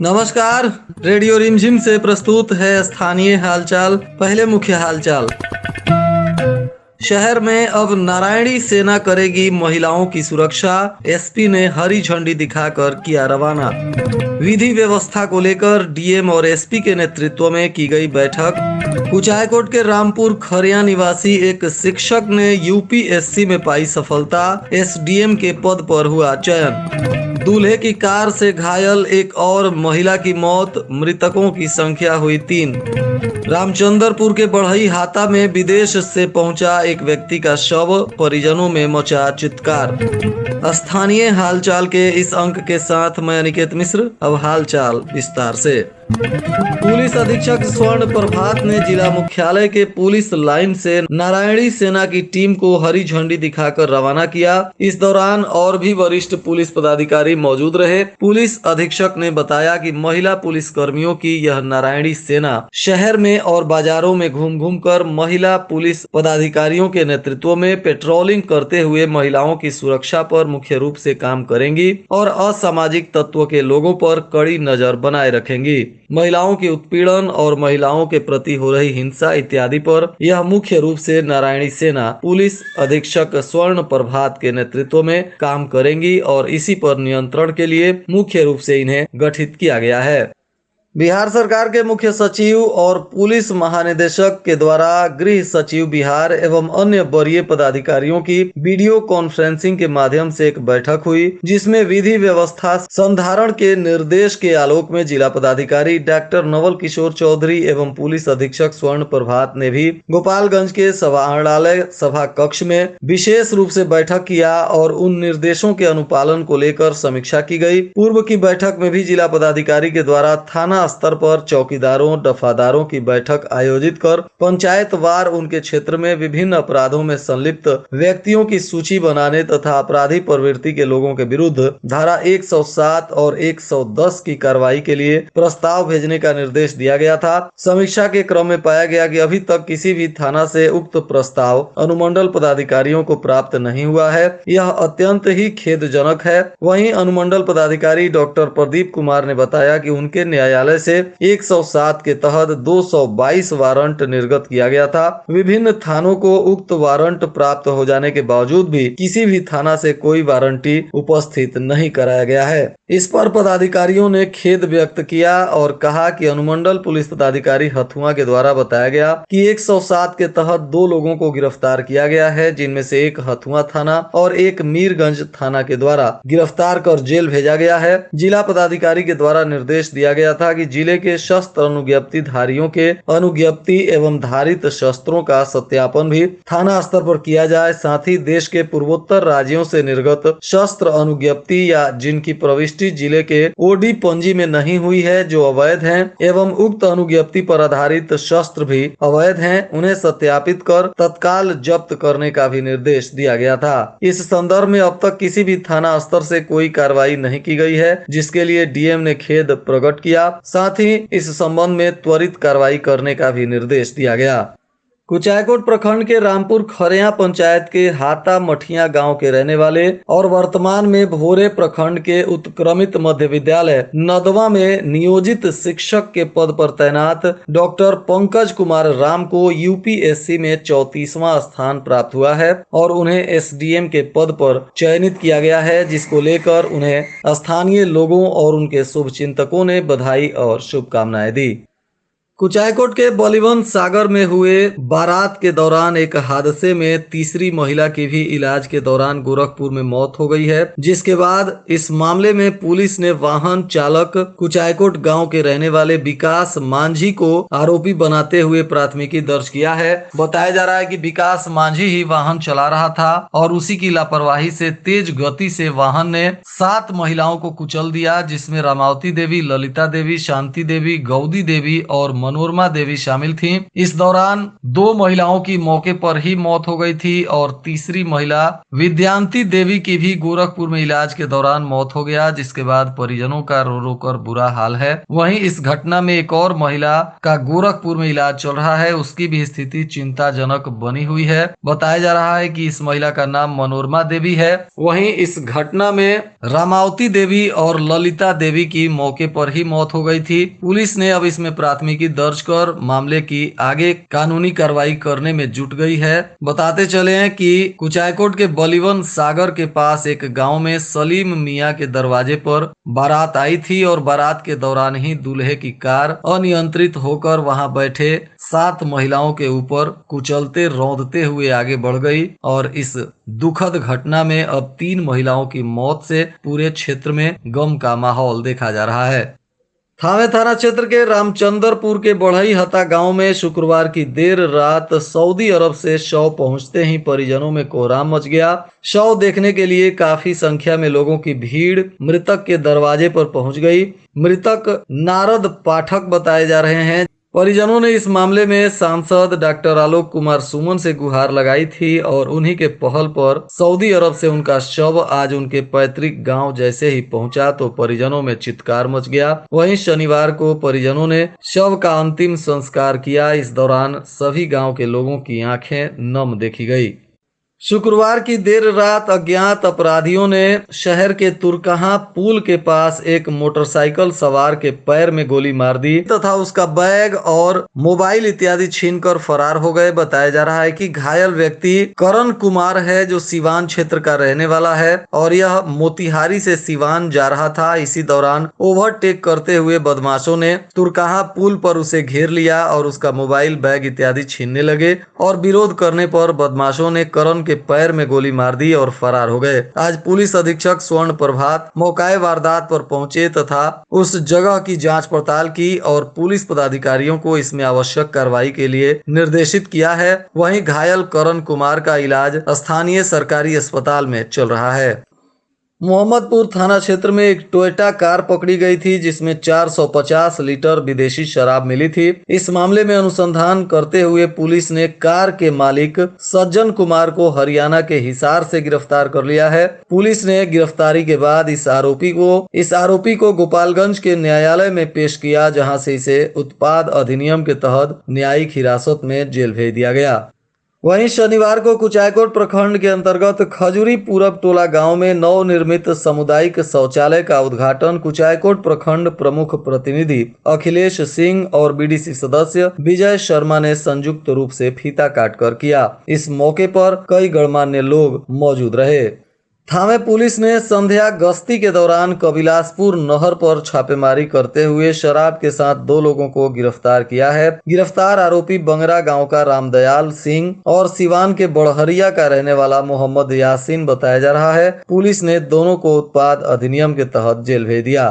नमस्कार। रेडियो रिमझिम से प्रस्तुत है स्थानीय हालचाल। पहले मुख्य हालचाल। शहर में अब नारायणी सेना करेगी महिलाओं की सुरक्षा। एसपी ने हरी झंडी दिखाकर किया रवाना। विधि व्यवस्था को लेकर डीएम और एसपी के नेतृत्व में की गई बैठक। कुचायकोट के रामपुर खरिया निवासी एक शिक्षक ने यूपीएससी में पाई सफलता। एसडीएम के पद पर हुआ चयन। दूल्हे की कार से घायल एक और महिला की मौत, मृतकों की संख्या हुई 3। रामचंद्रपुर के बढ़ई हाता में विदेश से पहुंचा एक व्यक्ति का शव, परिजनों में मचा चित्कार। स्थानीय हालचाल के इस अंक के साथ मैं अनिकेत मिश्र। अब हालचाल विस्तार से। पुलिस अधीक्षक स्वर्ण प्रभात ने जिला मुख्यालय के पुलिस लाइन से नारायणी सेना की टीम को हरी झंडी दिखाकर रवाना किया। इस दौरान और भी वरिष्ठ पुलिस पदाधिकारी मौजूद रहे। पुलिस अधीक्षक ने बताया कि महिला पुलिस कर्मियों की यह नारायणी सेना शहर में और बाजारों में घूम घूम कर महिला पुलिस पदाधिकारियों के नेतृत्व में पेट्रोलिंग करते हुए महिलाओं की सुरक्षा पर मुख्य रूप से काम करेंगी और असामाजिक तत्व के लोगों पर कड़ी नजर बनाए रखेंगी। महिलाओं के उत्पीड़न और महिलाओं के प्रति हो रही हिंसा इत्यादि पर यह मुख्य रूप से नारायणी सेना पुलिस अधीक्षक स्वर्ण प्रभात के नेतृत्व में काम करेंगी और इसी पर नियंत्रण के लिए मुख्य रूप से इन्हें गठित किया गया है। बिहार सरकार के मुख्य सचिव और पुलिस महानिदेशक के द्वारा गृह सचिव बिहार एवं अन्य वरीय पदाधिकारियों की वीडियो कॉन्फ्रेंसिंग के माध्यम से एक बैठक हुई, जिसमें विधि व्यवस्था संधारण के निर्देश के आलोक में जिला पदाधिकारी डॉक्टर नवल किशोर चौधरी एवं पुलिस अधीक्षक स्वर्ण प्रभात ने भी गोपालगंज के समाहरणालय सभा कक्ष में विशेष रूप से बैठक किया और उन निर्देशों के अनुपालन को लेकर समीक्षा की गई। पूर्व की बैठक में भी जिला पदाधिकारी के द्वारा थाना स्तर पर चौकीदारों दफादारों की बैठक आयोजित कर पंचायत वार उनके क्षेत्र में विभिन्न अपराधों में संलिप्त व्यक्तियों की सूची बनाने तथा अपराधी प्रवृत्ति के लोगों के विरुद्ध धारा 107 और 110 की कार्रवाई के लिए प्रस्ताव भेजने का निर्देश दिया गया था। समीक्षा के क्रम में पाया गया कि अभी तक किसी भी थाना से उक्त प्रस्ताव अनुमंडल पदाधिकारियों को प्राप्त नहीं हुआ है। यह अत्यंत ही खेदजनक है। वहीं अनुमंडल पदाधिकारी डॉक्टर प्रदीप कुमार ने बताया कि उनके न्यायालय से 107 के तहत 222 वारंट निर्गत किया गया था। विभिन्न थानों को उक्त वारंट प्राप्त हो जाने के बावजूद भी किसी भी थाना से कोई वारंटी उपस्थित नहीं कराया गया है। इस पर पदाधिकारियों ने खेद व्यक्त किया और कहा कि अनुमंडल पुलिस पदाधिकारी हथुआ के द्वारा बताया गया कि 107 के तहत 2 लोगों को गिरफ्तार किया गया है, जिनमें से एक हथुआ थाना और एक मीरगंज थाना के द्वारा गिरफ्तार कर जेल भेजा गया है। जिला पदाधिकारी के द्वारा निर्देश दिया गया था कि जिले के शस्त्र अनुज्ञप्ति धारियों के अनुज्ञप्ति एवं धारित शस्त्रों का सत्यापन भी थाना स्तर पर किया जाए। साथ ही देश के पूर्वोत्तर राज्यों से निर्गत शस्त्र अनुज्ञप्ति या जिनकी प्रविष्टि जिले के ओडी पंजी में नहीं हुई है, जो अवैध हैं, एवं उक्त अनुज्ञप्ति पर आधारित शस्त्र भी अवैध हैं, उन्हें सत्यापित कर तत्काल जब्त करने का भी निर्देश दिया गया था। इस संदर्भ में अब तक किसी भी थाना स्तर से कोई कार्रवाई नहीं की गई है, जिसके लिए डीएम ने खेद प्रकट किया। साथ ही इस संबंध में त्वरित कार्रवाई करने का भी निर्देश दिया गया। कुचायकोट प्रखंड के रामपुर खरिया पंचायत के हाता मठिया गांव के रहने वाले और वर्तमान में भोरे प्रखंड के उत्क्रमित मध्य विद्यालय नदवा में नियोजित शिक्षक के पद पर तैनात डॉक्टर पंकज कुमार राम को यूपीएससी में 34वां स्थान प्राप्त हुआ है और उन्हें एसडीएम के पद पर चयनित किया गया है, जिसको लेकर उन्हें स्थानीय लोगों और उनके शुभचिंतकों ने बधाई और शुभकामनाएं दी। कुचायकोट के बलिवंत सागर में हुए बारात के दौरान एक हादसे में तीसरी महिला की भी इलाज के दौरान गोरखपुर में मौत हो गई है, जिसके बाद इस मामले में पुलिस ने वाहन चालक कुचायकोट गांव के रहने वाले विकास मांझी को आरोपी बनाते हुए प्राथमिकी दर्ज किया है। बताया जा रहा है कि विकास मांझी ही वाहन चला रहा था और उसी की लापरवाही से तेज गति से वाहन ने 7 महिलाओं को कुचल दिया, जिसमें रामावती देवी, ललिता देवी, शांति देवी, गौदी देवी और मनोरमा देवी शामिल थीं। इस दौरान 2 महिलाओं की मौके पर ही मौत हो गई थी और तीसरी महिला विद्यांती देवी की भी गोरखपुर में इलाज के दौरान मौत हो गया, जिसके बाद परिजनों का रो रो कर बुरा हाल है। वहीं इस घटना में एक और महिला का गोरखपुर में इलाज चल रहा है, उसकी भी स्थिति चिंताजनक बनी हुई है। बताया जा रहा है कि इस महिला का नाम मनोरमा देवी है। वहीं इस घटना में रामावती देवी और ललिता देवी की मौके पर ही मौत हो गई थी। पुलिस ने अब इसमें प्राथमिकी दर्ज कर मामले की आगे कानूनी कार्रवाई करने में जुट गई है। बताते चले हैं कि कुचायकोट के बलिवन सागर के पास एक गांव में सलीम मियां के दरवाजे पर बारात आई थी और बारात के दौरान ही दूल्हे की कार अनियंत्रित होकर वहां बैठे 7 महिलाओं के ऊपर कुचलते रौंदते हुए आगे बढ़ गई और इस दुखद घटना में अब 3 महिलाओं की मौत से पूरे क्षेत्र में गम का माहौल देखा जा रहा है। थावे थाना क्षेत्र के रामचंद्रपुर के बढ़ईहता गांव में शुक्रवार की देर रात सऊदी अरब से शव पहुंचते ही परिजनों में कोहराम मच गया। शव देखने के लिए काफी संख्या में लोगों की भीड़ मृतक के दरवाजे पर पहुंच गई। मृतक नारद पाठक बताए जा रहे हैं। परिजनों ने इस मामले में सांसद डॉक्टर आलोक कुमार सुमन से गुहार लगाई थी और उन्हीं के पहल पर सऊदी अरब से उनका शव आज उनके पैतृक गांव जैसे ही पहुंचा तो परिजनों में चित्कार मच गया। वहीं शनिवार को परिजनों ने शव का अंतिम संस्कार किया। इस दौरान सभी गांव के लोगों की आंखें नम देखी गई। शुक्रवार की देर रात अज्ञात अपराधियों ने शहर के तुरकहां पुल के पास एक मोटरसाइकिल सवार के पैर में गोली मार दी तथा उसका बैग और मोबाइल इत्यादि छीनकर फरार हो गए। बताया जा रहा है कि घायल व्यक्ति करण कुमार है, जो सीवान क्षेत्र का रहने वाला है और यह मोतिहारी से सीवान जा रहा था। इसी दौरान ओवरटेक करते हुए बदमाशों ने तुरकहां पुल पर उसे घेर लिया और उसका मोबाइल, बैग इत्यादि छीनने लगे और विरोध करने पर बदमाशों ने करण के पैर में गोली मार दी और फरार हो गए। आज पुलिस अधीक्षक स्वर्ण प्रभात मौके वारदात पर पहुंचे तथा उस जगह की जांच पड़ताल की और पुलिस पदाधिकारियों को इसमें आवश्यक कार्रवाई के लिए निर्देशित किया है। वहीं घायल करण कुमार का इलाज स्थानीय सरकारी अस्पताल में चल रहा है। मोहम्मदपुर थाना क्षेत्र में एक टोयोटा कार पकड़ी गई थी जिसमें 450 लीटर विदेशी शराब मिली थी। इस मामले में अनुसंधान करते हुए पुलिस ने कार के मालिक सज्जन कुमार को हरियाणा के हिसार से गिरफ्तार कर लिया है। पुलिस ने गिरफ्तारी के बाद इस आरोपी को गोपालगंज के न्यायालय में पेश किया, जहां से इसे उत्पाद अधिनियम के तहत न्यायिक हिरासत में जेल भेज दिया गया। वहीं शनिवार को कुचायकोट प्रखंड के अंतर्गत खजूरी पूरब टोला गांव में नवनिर्मित सामुदायिक शौचालय का उद्घाटन कुचायकोट प्रखंड प्रमुख प्रतिनिधि अखिलेश सिंह और बीडीसी सदस्य विजय शर्मा ने संयुक्त रूप से फीता काटकर किया। इस मौके पर कई गणमान्य लोग मौजूद रहे। थावे पुलिस ने संध्या गश्ती के दौरान कबिलासपुर नहर पर छापेमारी करते हुए शराब के साथ 2 लोगों को गिरफ्तार किया है। गिरफ्तार आरोपी बंगरा गांव का रामदयाल सिंह और सिवान के बड़हरिया का रहने वाला मोहम्मद यासीन बताया जा रहा है। पुलिस ने दोनों को उत्पाद अधिनियम के तहत जेल भेज दिया।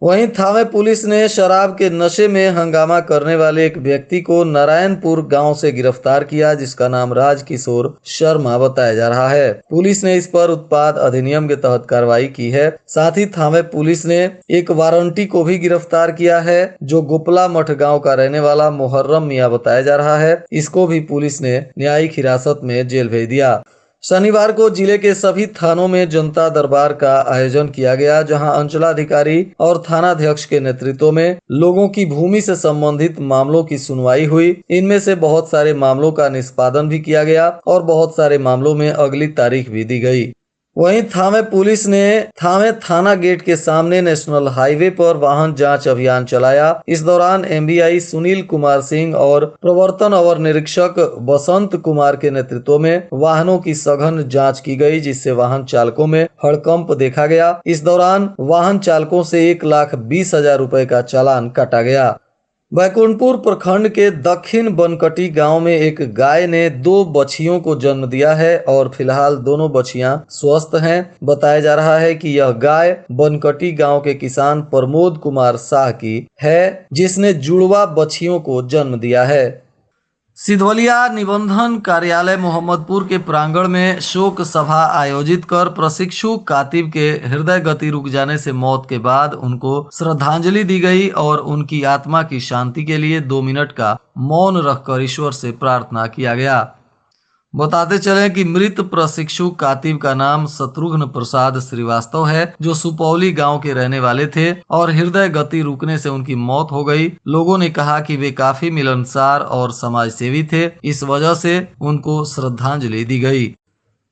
वहीं थावे पुलिस ने शराब के नशे में हंगामा करने वाले एक व्यक्ति को नारायणपुर गांव से गिरफ्तार किया, जिसका नाम राजकिशोर शर्मा बताया जा रहा है। पुलिस ने इस पर उत्पाद अधिनियम के तहत कार्रवाई की है। साथ ही थावे पुलिस ने एक वारंटी को भी गिरफ्तार किया है, जो गोपला मठ गांव का रहने वाला मुहर्रम मियां बताया जा रहा है। इसको भी पुलिस ने न्यायिक हिरासत में जेल भेज दिया। शनिवार को जिले के सभी थानों में जनता दरबार का आयोजन किया गया, जहां अंचलाधिकारी और थानाध्यक्ष के नेतृत्व में लोगों की भूमि से संबंधित मामलों की सुनवाई हुई। इनमें से बहुत सारे मामलों का निष्पादन भी किया गया और बहुत सारे मामलों में अगली तारीख भी दी गई। वहीं थावे पुलिस ने थावे थाना गेट के सामने नेशनल हाईवे पर वाहन जांच अभियान चलाया। इस दौरान एमबीआई सुनील कुमार सिंह और प्रवर्तन अवर निरीक्षक बसंत कुमार के नेतृत्व में वाहनों की सघन जांच की गई, जिससे वाहन चालकों में हड़कंप देखा गया। इस दौरान वाहन चालकों से 1,20,000 रुपए का चालान काटा गया। बैकुंठपुर प्रखंड के दक्षिण बनकटी गांव में एक गाय ने 2 बछियों को जन्म दिया है और फिलहाल दोनों बछियां स्वस्थ हैं। बताया जा रहा है कि यह गाय बनकटी गांव के किसान प्रमोद कुमार शाह की है, जिसने जुड़वा बछियों को जन्म दिया है। सिधवलिया निबंधन कार्यालय मोहम्मदपुर के प्रांगण में शोक सभा आयोजित कर प्रशिक्षु कातिब के हृदय गति रुक जाने से मौत के बाद उनको श्रद्धांजलि दी गई और उनकी आत्मा की शांति के लिए 2 मिनट का मौन रखकर ईश्वर से प्रार्थना किया गया। बताते चले कि मृत प्रशिक्षु कातिब का नाम शत्रुघ्न प्रसाद श्रीवास्तव है, जो सुपौली गांव के रहने वाले थे और हृदय गति रुकने से उनकी मौत हो गई। लोगों ने कहा कि वे काफी मिलनसार और समाजसेवी थे, इस वजह से उनको श्रद्धांजलि दी गई।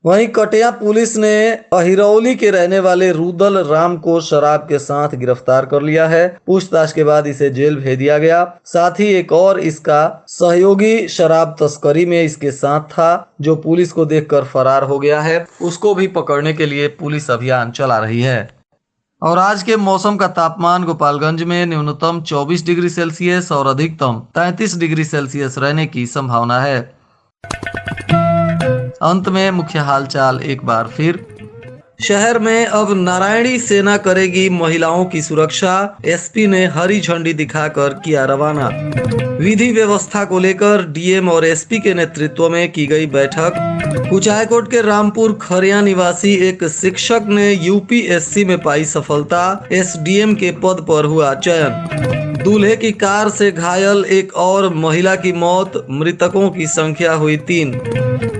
वहीं कटिया पुलिस ने अहिरौली के रहने वाले रुदल राम को शराब के साथ गिरफ्तार कर लिया है। पूछताछ के बाद इसे जेल भेज दिया गया। साथ ही एक और इसका सहयोगी शराब तस्करी में इसके साथ था, जो पुलिस को देखकर फरार हो गया है। उसको भी पकड़ने के लिए पुलिस अभियान चला रही है। और आज के मौसम का तापमान गोपालगंज में न्यूनतम 24 डिग्री सेल्सियस और अधिकतम 33 डिग्री सेल्सियस रहने की संभावना है। अंत में मुख्य हालचाल एक बार फिर। शहर में अब नारायणी सेना करेगी महिलाओं की सुरक्षा, एसपी ने हरी झंडी दिखाकर किया रवाना। विधि व्यवस्था को लेकर डीएम और एसपी के नेतृत्व में की गई बैठक। कुचायकोट के रामपुर खरिया निवासी एक शिक्षक ने यूपीएससी में पाई सफलता, एसडीएम के पद पर हुआ चयन। दूल्हे की कार से घायल एक और महिला की मौत, मृतकों की संख्या हुई 3।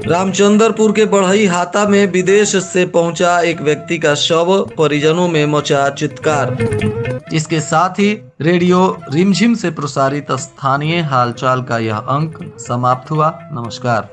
रामचंद्रपुर के बढ़ई हाता में विदेश से पहुंचा एक व्यक्ति का शव, परिजनों में मचा चित्कार। इसके साथ ही रेडियो रिमझिम से प्रसारित स्थानीय हालचाल का यह अंक समाप्त हुआ। नमस्कार।